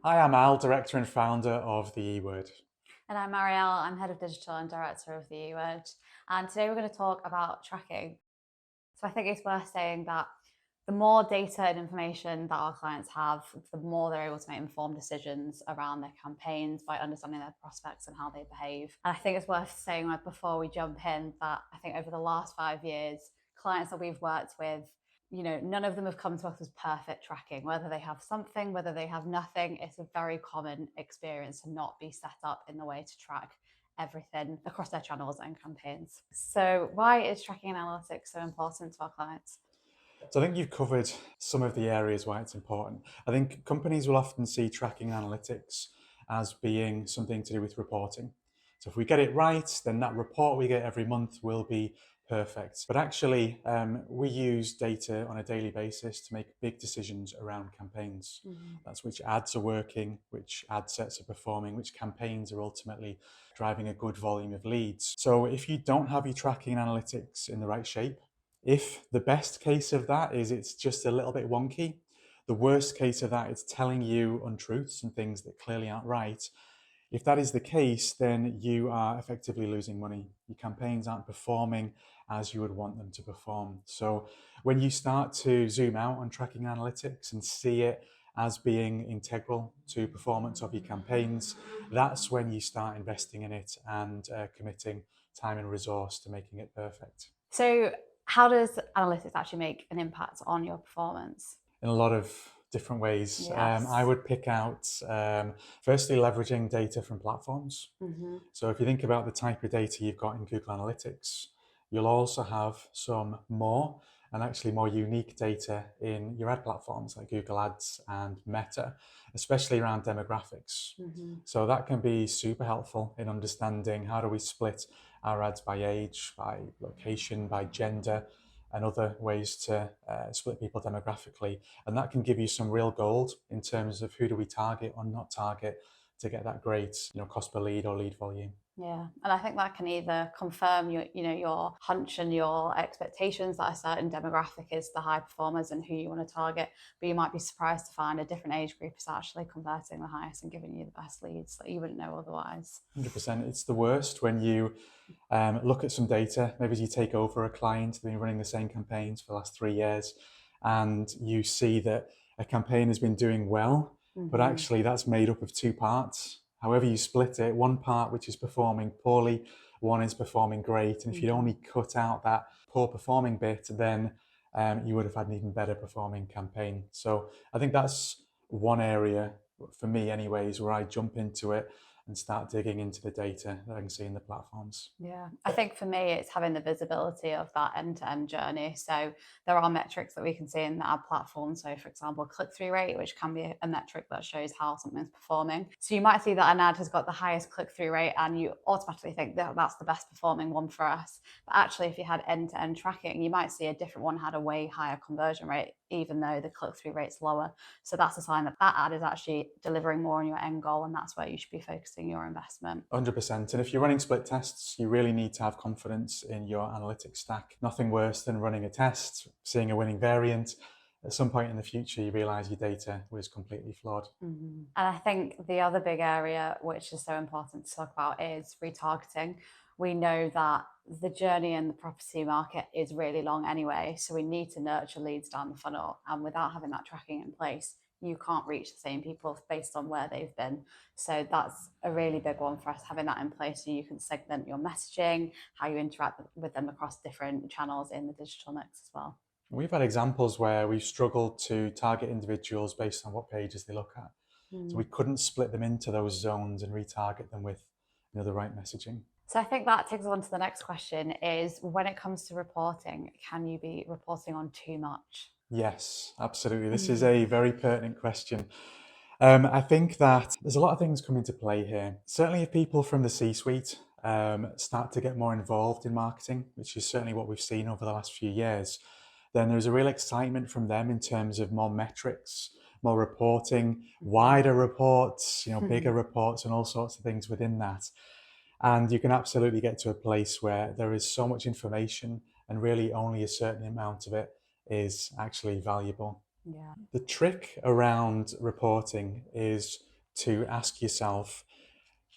Hi, I'm Al, director and founder of theEword. And I'm Marielle, I'm Head of Digital and Director of theEword. And today we're going to talk about tracking. So I think it's worth saying that the more data and information that our clients have, the more they're able to make informed decisions around their campaigns by understanding their prospects and how they behave. And I think it's worth saying before we jump in that I think over the last 5 years, clients that we've worked with, none of them have come to us with perfect tracking. Whether they have something, whether they have nothing, it's a very common experience to not be set up in the way to track everything across their channels and campaigns. So why is tracking and analytics so important to our clients? So I think you've covered some of the areas why it's important. I think companies will often see tracking and analytics as being something to do with reporting. So if we get it right, then that report we get every month will be perfect. But actually, we use data on a daily basis to make big decisions around campaigns. That's which ads are working, which ad sets are performing, which campaigns are ultimately driving a good volume of leads. So if you don't have your tracking and analytics in the right shape, if the best case of that is it's just a little bit wonky, the worst case of that is telling you untruths and things that clearly aren't right. If that is the case, then you are effectively losing money. Your campaigns aren't performing as you would want them to perform. So when you start to zoom out on tracking analytics and see it as being integral to performance of your campaigns, that's when you start investing in it and committing time and resource to making it perfect. So how does analytics actually make an impact on your performance? In a lot of different ways. I Yes. would pick out, firstly, leveraging data from platforms. So if you think about the type of data you've got in Google Analytics, you'll also have some more and actually more unique data in your ad platforms like Google Ads and Meta, especially around demographics. So that can be super helpful in understanding how do we split our ads by age, by location, by gender, and other ways to split people demographically. And that can give you some real gold in terms of who do we target or not target to get that great, cost per lead or lead volume. Yeah, and I think that can either confirm your hunch and your expectations that a certain demographic is the high performers and who you want to target, but you might be surprised to find a different age group is actually converting the highest and giving you the best leads that you wouldn't know otherwise. 100%. It's the worst when you look at some data, maybe as you take over a client, they've been running the same campaigns for the last 3 years, and you see that a campaign has been doing well, but actually that's made up of two parts. However you split it, one part which is performing poorly, one is performing great. And if you'd only cut out that poor performing bit, then you would have had an even better performing campaign. So I think that's one area, for me anyways, where I jump into it and start digging into the data that I can see in the platforms. Yeah, I think for me, it's having the visibility of that end-to-end journey. So there are metrics that we can see in the ad platform. So, for example, click-through rate, which can be a metric that shows how something's performing. So you might see that an ad has got the highest click-through rate, and you automatically think that that's the best performing one for us. But actually, if you had end-to-end tracking, you might see a different one had a way higher conversion rate, even though the click-through rate's lower. So that's a sign that that ad is actually delivering more on your end goal, and that's where you should be focusing your investment. 100%. And if you're running split tests, you really need to have confidence in your analytics stack. Nothing worse than running a test, seeing a winning variant. At some point in the future, you realize your data was completely flawed. And I think the other big area, which is so important to talk about, is retargeting. We know that the journey in the property market is really long anyway, so we need to nurture leads down the funnel. And without having that tracking in place, you can't reach the same people based on where they've been. So that's a really big one for us, having that in place so you can segment your messaging, how you interact with them across different channels in the digital mix as well. We've had examples where we've struggled to target individuals based on what pages they look at. So we couldn't split them into those zones and retarget them with the right messaging. So I think that takes us on to the next question is when it comes to reporting, can you be reporting on too much? Yes, absolutely. This is a very pertinent question. I think that there's a lot of things come into play here. Certainly, if people from the C-suite start to get more involved in marketing, which is certainly what we've seen over the last few years, then there's a real excitement from them in terms of more metrics, more reporting, wider reports, bigger reports, and all sorts of things within that. And you can absolutely get to a place where there is so much information and really only a certain amount of it is actually valuable. Yeah. The trick around reporting is to ask yourself,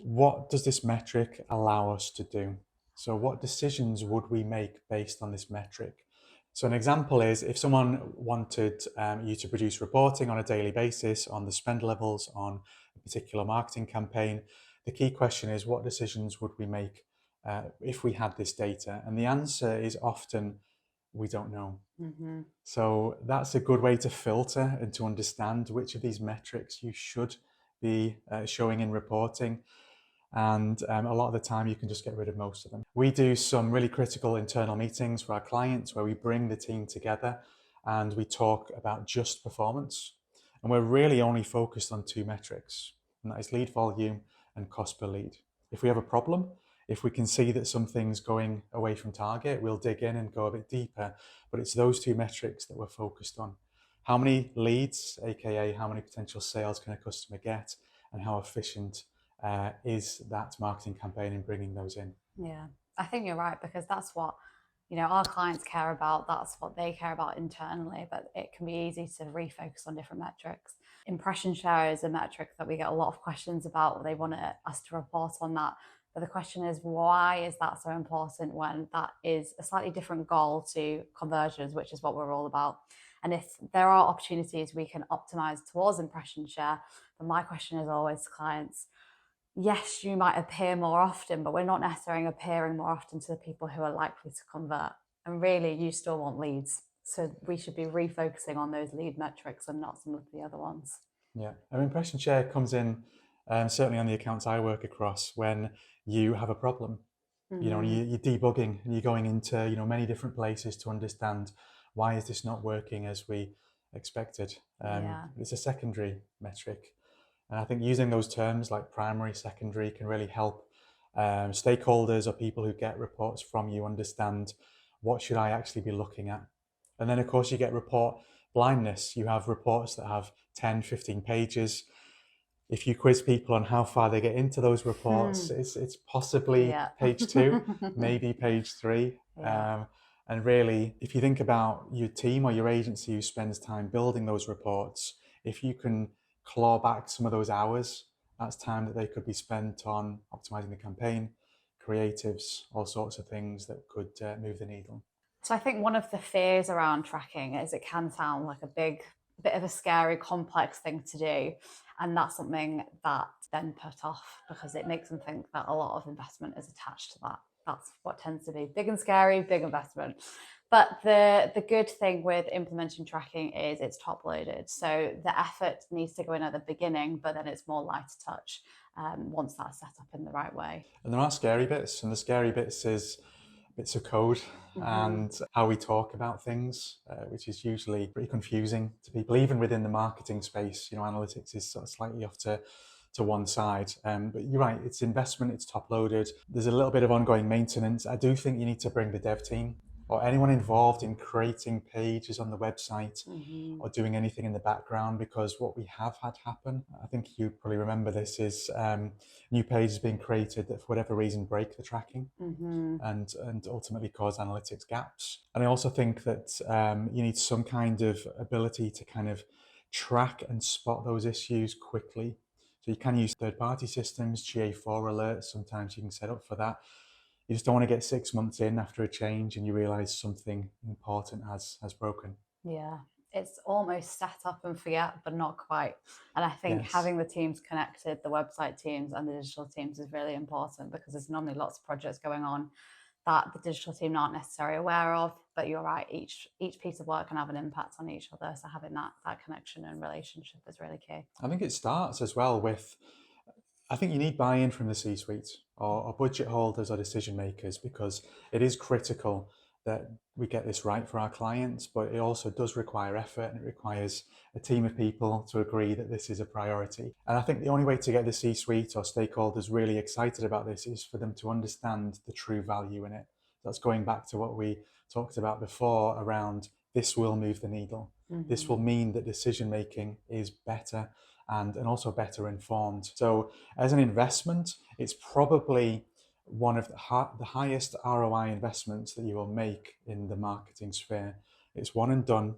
what does this metric allow us to do? So what decisions would we make based on this metric? So an example is if someone wanted you to produce reporting on a daily basis on the spend levels on a particular marketing campaign, the key question is what decisions would we make if we had this data? And the answer is often we don't know. Mm-hmm. So that's a good way to filter and to understand which of these metrics you should be showing in reporting. And a lot of the time you can just get rid of most of them. We do some really critical internal meetings for our clients where we bring the team together and we talk about just performance. And we're really only focused on two metrics, and that is lead volume and cost per lead. If we have a problem, if we can see that something's going away from target, we'll dig in and go a bit deeper. But it's those two metrics that we're focused on. How many leads, aka how many potential sales can a customer get, and how efficient is that marketing campaign in bringing those in? Yeah, I think you're right, because that's what, our clients care about. That's what they care about internally, but it can be easy to refocus on different metrics. Impression share is a metric that we get a lot of questions about. They want us to report on that. But the question is, why is that so important when that is a slightly different goal to conversions, which is what we're all about? And if there are opportunities we can optimize towards impression share, then my question is always to clients, yes, you might appear more often, but we're not necessarily appearing more often to the people who are likely to convert. And really, you still want leads. So we should be refocusing on those lead metrics and not some of the other ones. Yeah, impression share comes in certainly on the accounts I work across when you have a problem. Mm-hmm. You're debugging and you're going into many different places to understand why is this not working as we expected. Yeah. It's a secondary metric, and I think using those terms like primary, secondary can really help stakeholders or people who get reports from you understand what should I actually be looking at. And then of course you get report blindness. You have reports that have 10, 15 pages. If you quiz people on how far they get into those reports, it's possibly Yeah. page 2, maybe page 3. Yeah. And really, if you think about your team or your agency who spends time building those reports, if you can claw back some of those hours, that's time that they could be spent on optimizing the campaign, creatives, all sorts of things that could move the needle. So I think one of the fears around tracking is it can sound like a bit of a scary, complex thing to do. And that's something that then put off because it makes them think that a lot of investment is attached to that. That's what tends to be big and scary, big investment. But the good thing with implementing tracking is it's top loaded. So the effort needs to go in at the beginning, but then it's more light touch once that's set up in the right way. And there are scary bits, and the scary bits is bits of code and how we talk about things, which is usually pretty confusing to people, even within the marketing space. Analytics is sort of slightly off to one side. But you're right, it's investment, it's top loaded. There's a little bit of ongoing maintenance. I do think you need to bring the dev team or anyone involved in creating pages on the website or doing anything in the background, because what we have had happen, I think you probably remember this, is new pages being created that for whatever reason break the tracking and ultimately cause analytics gaps. And I also think that you need some kind of ability to kind of track and spot those issues quickly. So you can use third-party systems, GA4 alerts, sometimes you can set up for that. You just don't want to get 6 months in after a change and you realize something important has broken. Yeah, it's almost set up and forget, but not quite. And I think Yes. having the teams connected, the website teams and the digital teams, is really important because there's normally lots of projects going on that the digital team aren't necessarily aware of. But you're right, each piece of work can have an impact on each other. So having that connection and relationship is really key. I think it starts as well with, I think you need buy-in from the C-suite or budget holders or decision makers, because it is critical that we get this right for our clients, but it also does require effort and it requires a team of people to agree that this is a priority. And I think the only way to get the C-suite or stakeholders really excited about this is for them to understand the true value in it. That's going back to what we talked about before around this will move the needle. This will mean that decision making is better and also better informed. So as an investment, it's probably one of the highest ROI investments that you will make in the marketing sphere. It's one and done.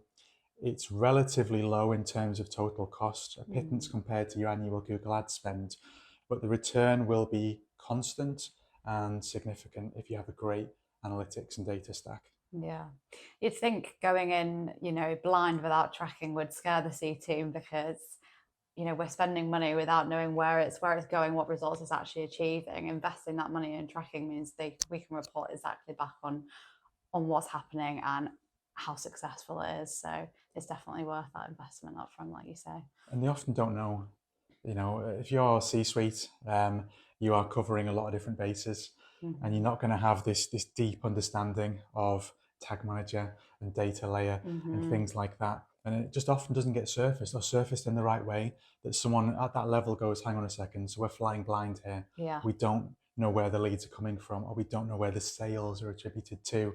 it's relatively low in terms of total cost, a pittance Mm. compared to your annual Google ad spend, but the return will be constant and significant if you have a great analytics and data stack. Yeah. You'd think going in, blind without tracking would scare the C team because, we're spending money without knowing where it's going, what results it's actually achieving. Investing that money in tracking means we can report exactly back on what's happening and how successful it is. So it's definitely worth that investment up front, like you say. And they often don't know. If you're C-suite, you are covering a lot of different bases, and you're Mm-hmm. not going to have this deep understanding of tag manager and data layer and Mm-hmm. things like that. And it just often doesn't get surfaced or surfaced in the right way that someone at that level goes, hang on a second, so we're flying blind here. Yeah. We don't know where the leads are coming from, or we don't know where the sales are attributed to.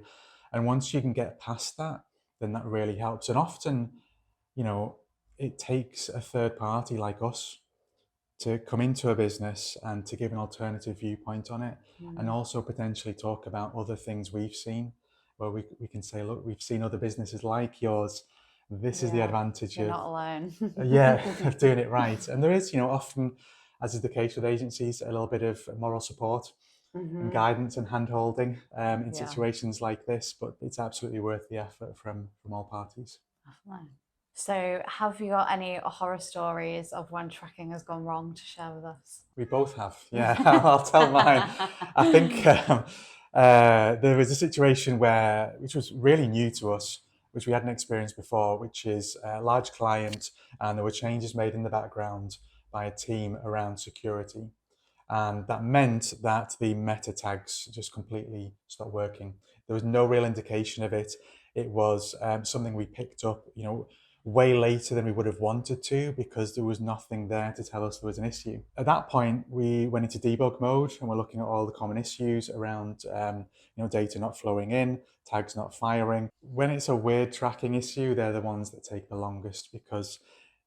And once you can get past that, then that really helps. And often, you know, it takes a third party like us to come into a business and to give an alternative viewpoint on it, and Mm. also potentially talk about other things we've seen, where we can say, look, we've seen other businesses like yours. This is the Yeah. advantage You're of, not alone. yeah, of doing it right. And there is, often, as is the case with agencies, a little bit of moral support and Mm-hmm. guidance and hand holding in Yeah, situations like this, but it's absolutely worth the effort from all parties. definitely. So, have you got any horror stories of when tracking has gone wrong to share with us? We both have, yeah. I'll tell mine. I think there was a situation which was really new to us, which we hadn't experienced before, which is a large client, and there were changes made in the background by a team around security. And that meant that the meta tags just completely stopped working. There was no real indication of it. It was something we picked up, way later than we would have wanted to, because there was nothing there to tell us there was an issue. At that point, we went into debug mode and we're looking at all the common issues around, data not flowing in, tags not firing. When it's a weird tracking issue, they're the ones that take the longest, because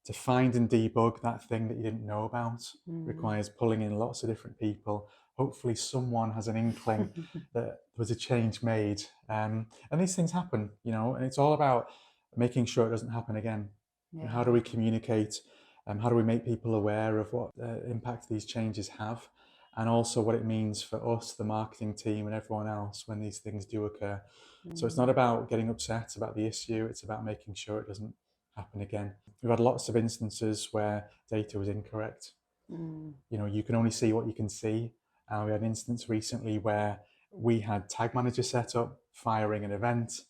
to find and debug that thing that you didn't know about Mm. requires pulling in lots of different people. Hopefully someone has an inkling that there was a change made. And these things happen, and it's all about making sure it doesn't happen again. And how Yeah. do we communicate? How do we make people aware of what impact these changes have? And also what it means for us, the marketing team, and everyone else when these things do occur. So it's not Mm. about getting upset about the issue, it's about making sure it doesn't happen again. We've had lots of instances where data was incorrect. Mm. You can only see what you can see. We had an instance recently where we had tag manager set up, firing an event.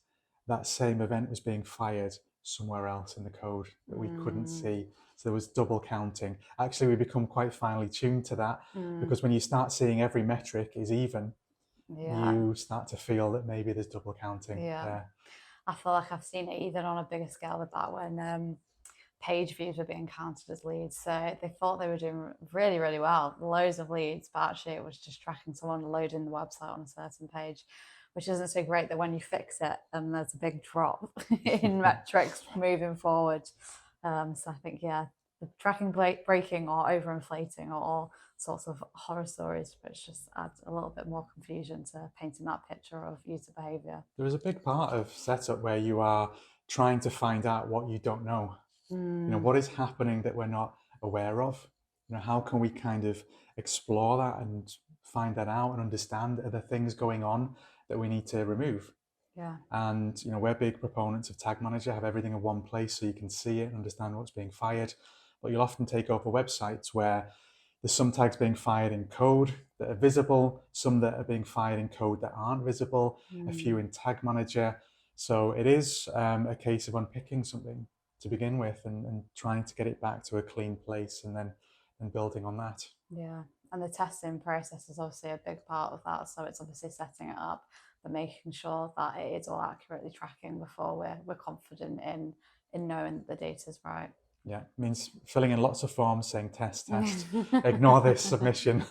That same event was being fired somewhere else in the code that we couldn't Mm. see. So there was double counting. Actually, we become quite finely tuned to that, Mm. because when you start seeing every metric is even, Yeah. you start to feel that maybe there's double counting Yeah. there. I feel like I've seen it even on a bigger scale with that when page views were being counted as leads. So they thought they were doing really, really well, loads of leads, but actually it was just tracking someone loading the website on a certain page, which isn't so great that when you fix it, there's a big drop in metrics moving forward. So I think, yeah, the tracking breaking or overinflating or all sorts of horror stories, which just adds a little bit more confusion to painting that picture of user behavior. There is a big part of setup where you are trying to find out what you don't know. Mm. What is happening that we're not aware of? How can we kind of explore that and find that out and understand, are there things going on that we need to remove? Yeah. And we're big proponents of Tag Manager, have everything in one place so you can see it and understand what's being fired. But you'll often take over websites where there's some tags being fired in code that are visible, some that are being fired in code that aren't visible, a few Mm. in Tag Manager. So it is a case of unpicking something to begin with, and trying to get it back to a clean place, and then building on that. Yeah. And the testing process is obviously a big part of that. So it's obviously setting it up, but making sure that it is all accurately tracking before we're confident in knowing that the data is right. Yeah, it means filling in lots of forms saying test, test, ignore this submission.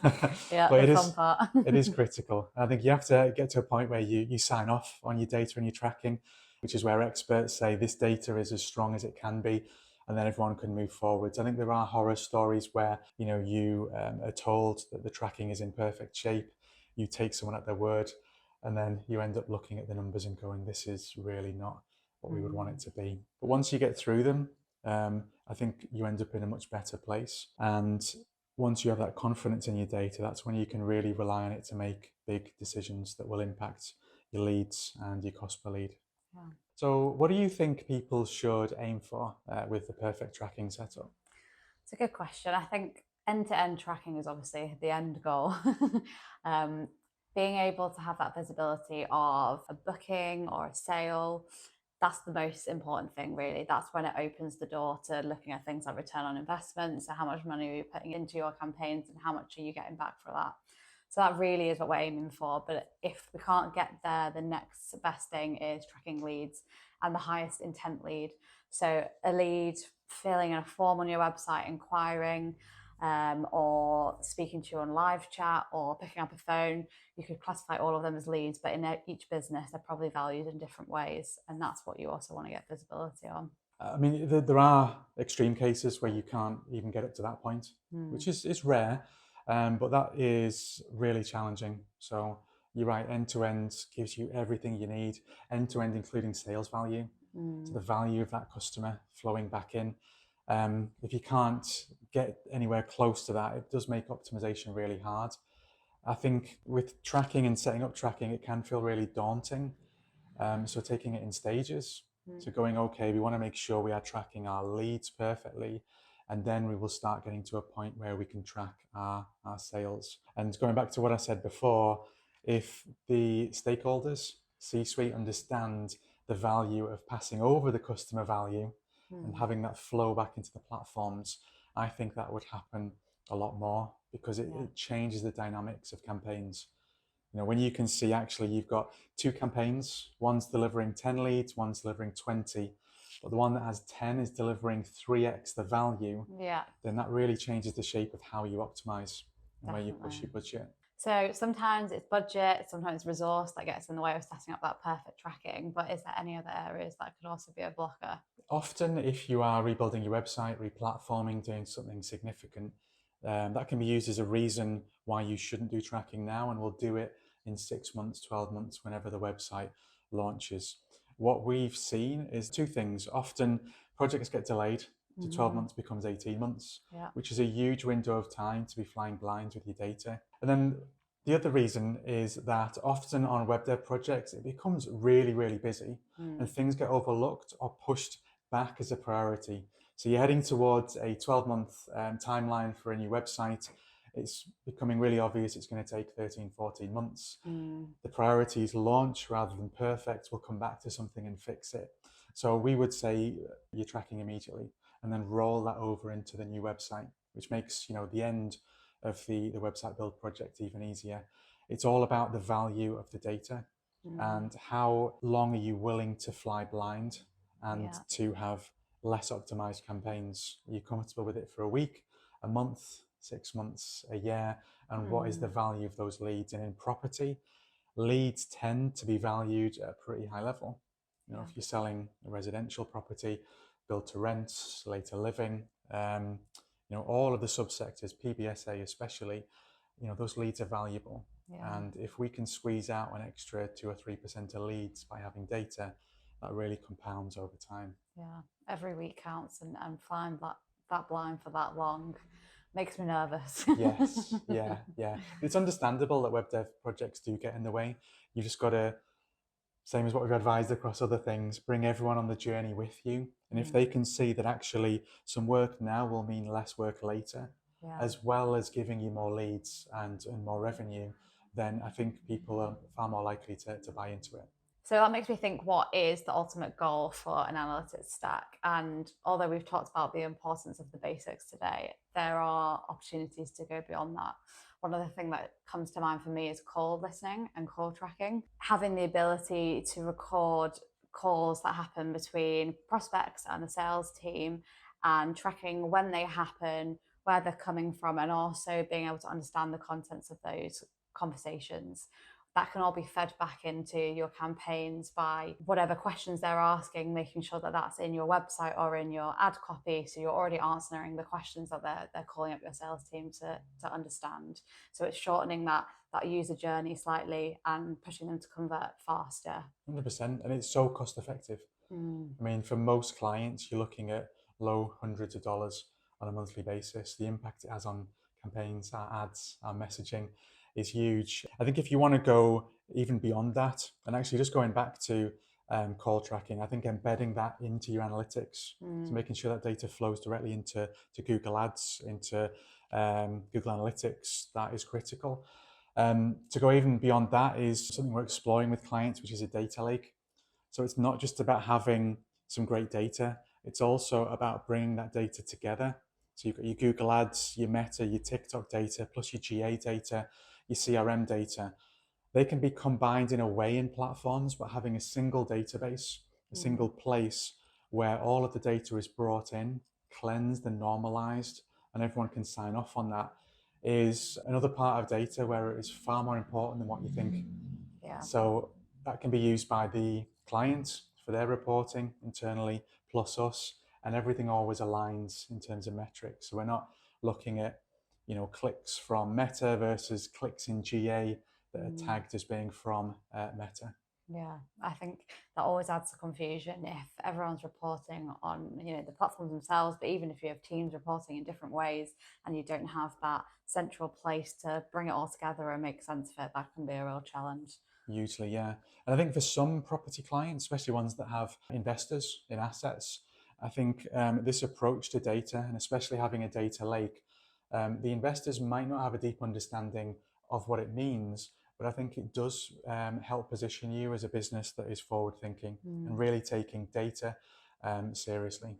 Yeah, But the it fun is part. it is critical. I think you have to get to a point where you sign off on your data and your tracking, which is where experts say this data is as strong as it can be, and then everyone can move forwards. I think there are horror stories where you are told that the tracking is in perfect shape. You take someone at their word, and then you end up looking at the numbers and going, this is really not what we would want it to be. But once you get through them, I think you end up in a much better place. And once you have that confidence in your data, that's when you can really rely on it to make big decisions that will impact your leads and your cost per lead. Yeah. So, what do you think people should aim for with the perfect tracking setup? It's a good question. I think end-to-end tracking is obviously the end goal. Being able to have that visibility of a booking or a sale, that's the most important thing, really. That's when it opens the door to looking at things like return on investment. So how much money are you putting into your campaigns and how much are you getting back for that? So that really is what we're aiming for. But if we can't get there, the next best thing is tracking leads and the highest intent lead. So a lead filling in a form on your website, inquiring, or speaking to you on live chat or picking up a phone, you could classify all of them as leads, but in each business, they're probably valued in different ways. And that's what you also want to get visibility on. I mean, there are extreme cases where you can't even get up to that point, which is rare, but that is really challenging. So you're right, end to end gives you everything you need, end to end, including sales value. So the value of that customer flowing back in. If you can't get anywhere close to that, it does make optimization really hard. I think with tracking and setting up tracking, it can feel really daunting. So taking it in stages. So going, okay, we want to make sure we are tracking our leads perfectly. And then we will start getting to a point where we can track our sales. And going back to what I said before, if the stakeholders, C-suite, understand the value of passing over the customer value and having that flow back into the platforms, I think that would happen a lot more because it changes the dynamics of campaigns. You know, when you can see actually you've got two campaigns, one's delivering 10 leads, one's delivering 20, but the one that has 10 is delivering 3x the value, then that really changes the shape of how you optimize and where you push your budget. So sometimes it's budget, sometimes resource that gets in the way of setting up that perfect tracking, but is there any other areas that could also be a blocker? Often if you are rebuilding your website, replatforming, doing something significant, that can be used as a reason why you shouldn't do tracking now, and we'll do it in 6 months, 12 months, whenever the website launches. What we've seen is two things. Often projects get delayed to 12 months becomes 18 months, which is a huge window of time to be flying blind with your data. And then the other reason is that often on web dev projects, it becomes really, really busy and things get overlooked or pushed back as a priority. So you're heading towards a 12-month timeline for a new website. It's becoming really obvious it's going to take 13, 14 months. The priority is launch rather than perfect. We'll come back to something and fix it. So we would say you're tracking immediately and then roll that over into the new website, which makes, you know, the end of the website build project even easier. It's all about the value of the data and how long are you willing to fly blind and to have less optimized campaigns. Are you comfortable with it for a week, a month, 6 months, a year? And what is the value of those leads? And in property, leads tend to be valued at a pretty high level. You know, if you're selling a residential property, build to rent, later living, you know, all of the subsectors, PBSA especially, you know, those leads are valuable. And if we can squeeze out an extra 2 or 3% of leads by having data, that really compounds over time. Every week counts, and flying that blind for that long makes me nervous. Yes, yeah. It's understandable that web dev projects do get in the way. You just got to, same as what we've advised across other things, bring everyone on the journey with you. And if they can see that actually some work now will mean less work later, as well as giving you more leads and more revenue, then I think people are far more likely to buy into it. So that makes me think, what is the ultimate goal for an analytics stack? And although we've talked about the importance of the basics today, there are opportunities to go beyond that. One other thing that comes to mind for me is call listening and call tracking. Having the ability to record calls that happen between prospects and the sales team and tracking when they happen, where they're coming from, and also being able to understand the contents of those conversations. That can all be fed back into your campaigns by whatever questions they're asking, making sure that that's in your website or in your ad copy. So you're already answering the questions that they're calling up your sales team to understand. So it's shortening that user journey slightly and pushing them to convert faster. 100%. And it's so cost effective. Mm. I mean, for most clients, you're looking at low hundreds of dollars on a monthly basis. The impact it has on campaigns, our ads, our messaging is huge. I think if you want to go even beyond that, and actually just going back to call tracking, I think embedding that into your analytics, so making sure that data flows directly into Google Ads, into Google Analytics, that is critical. To go even beyond that is something we're exploring with clients, which is a data lake. So it's not just about having some great data, it's also about bringing that data together. So you've got your Google Ads, your Meta, your TikTok data, plus your GA data, your CRM data. They can be combined in a way in platforms, but having a single database, a single place where all of the data is brought in, cleansed and normalized, and everyone can sign off on that is another part of data where it is far more important than what you think. Yeah. So that can be used by the client for their reporting internally, plus us, and everything always aligns in terms of metrics. So we're not looking at, clicks from Meta versus clicks in GA that are tagged as being from Meta. Yeah, I think that always adds to confusion if everyone's reporting on, the platforms themselves, but even if you have teams reporting in different ways and you don't have that central place to bring it all together and make sense of it, that can be a real challenge. Usually, yeah. And I think for some property clients, especially ones that have investors in assets, I think this approach to data, and especially having a data lake, the investors might not have a deep understanding of what it means, but I think it does help position you as a business that is forward thinking and really taking data seriously.